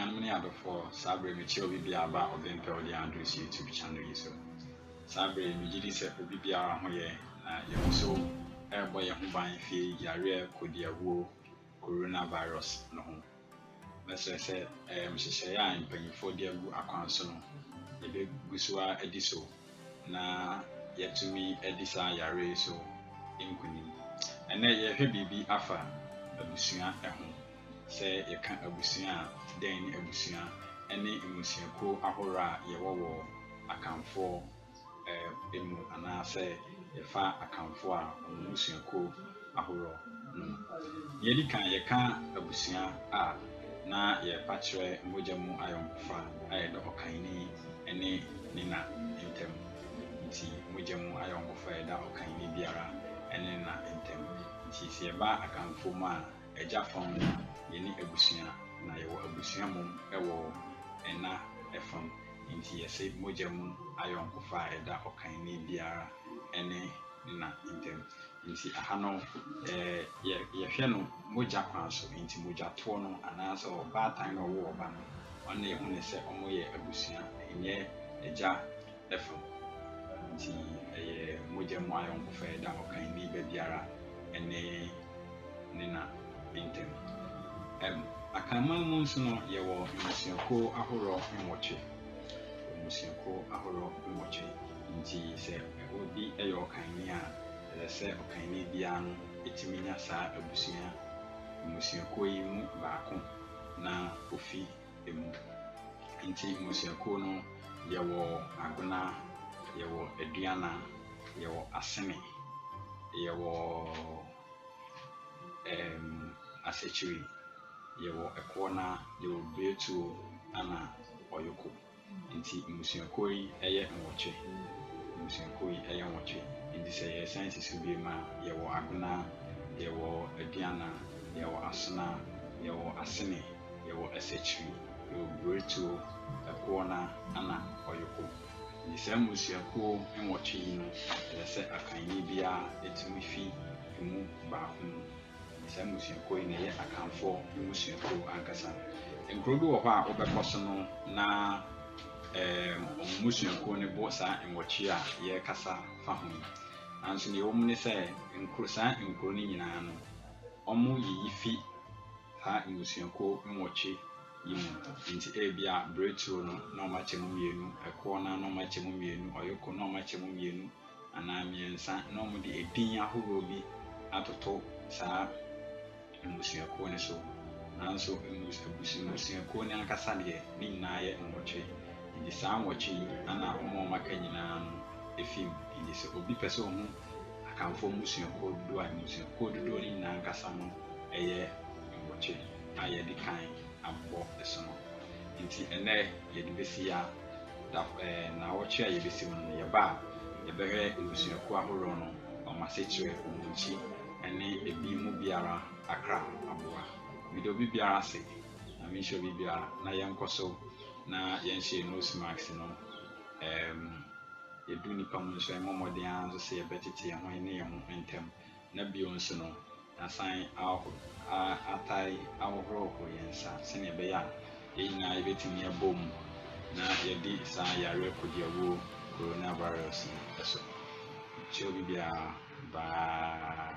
Anuanom ne adofo sabre me chi obi bia ba obempe odi Andrews YouTube channel yi so. Sabre me gidi se obi bia ho ye na ye so boy ye ho ban fi yare kodiawo coronavirus no ho. Mesre se mhyehyɛ ya mpanyifo de agu akwan so no ye be gusua edi so na yetumi edi sa yare so inkunim. Ene ye hwe bibi afa abusua ho. Se yeka abusua den ni abusua ene emusiako ahora ye wowo akamfo emu ana se yefa akamfo a emusiako ahoro no ye kan yeka abusua a na ye patre mojamu ayonfa ayedo okanni ene nina entem nti mojamu ayonfa eda okanni biara ene na entem nti se ba akamfo ma eja fam yeni abusua na yewo abusua mom ewo ena efam nti yese mojamu ayonkofa eda okanni biara ene na intem nti ahano ye hwe no moja kwan so nti moja to no anase oba tan no wo oba no onna ye hune se omoye abusua enye eja efam nti mojamu ayonkofa eda okanni biara ene na intem akamamu nso no yewo emusiako ahoro nwotwe emusiako ahoro nwotwe nti se obi eyo okanni a se okanni bia no etiminya sa abusua emusiako yi mu baako na ofi emu nti emusiako no yewo agona yewo aduana yewo asene yewo asechiri yewo ekona yewo betu ana oyoko nti emusiako yi eye nwotwe emusiako yi eye nwotwe nti se ye science bi ma yewo agona yewo aduana yewo asena yewo asene yewo asechiri yewo betu ekona ana oyoko nti se emusiako nwotwe yi no se akanni bia etimi fi emu baako se emusiako yi na ye akamfo emusiako ankasa nkrobi wo ho a obekoso no na emusiako ne bo sa nwotwe a ye kasa fa ho anso ne wo mu ne se sa nkro ni nyina no omo yifi ha emusiako nwotwe yimu nti ebia bretu no na ma chemu mienu ekona na ma chemu mienu oyoko na ma chemu mienu ana miensa na mo de edin ahoro bi atoto sa emusiako ne so nanso emusiako ne akasa de ni nyina ye nwotwe nti sa nwotwe ana omo maka nyina no efim nti se obi pese ohu akamfo emusiako do a emusiako do ni nyina akasa no eye nwotwe aye di kan abo esono nti ene ye de besia da na woche ye besi no ye ba ye behe emusiako ahoro no o masechire omunchi ene ebi mu biara akra aboa video bi biara se na mi show bi biara na ye nkoso na ye nhye nose mask no ye du ni pam nso e momoden anzo se ye betete ye ho ne ye ho entem na bio nso no na sign atai ahoro ko yensa se ne be ya ye nyina ye betimi abom na ye di sa yare kodiawo coronavirus eso show bi biara bye.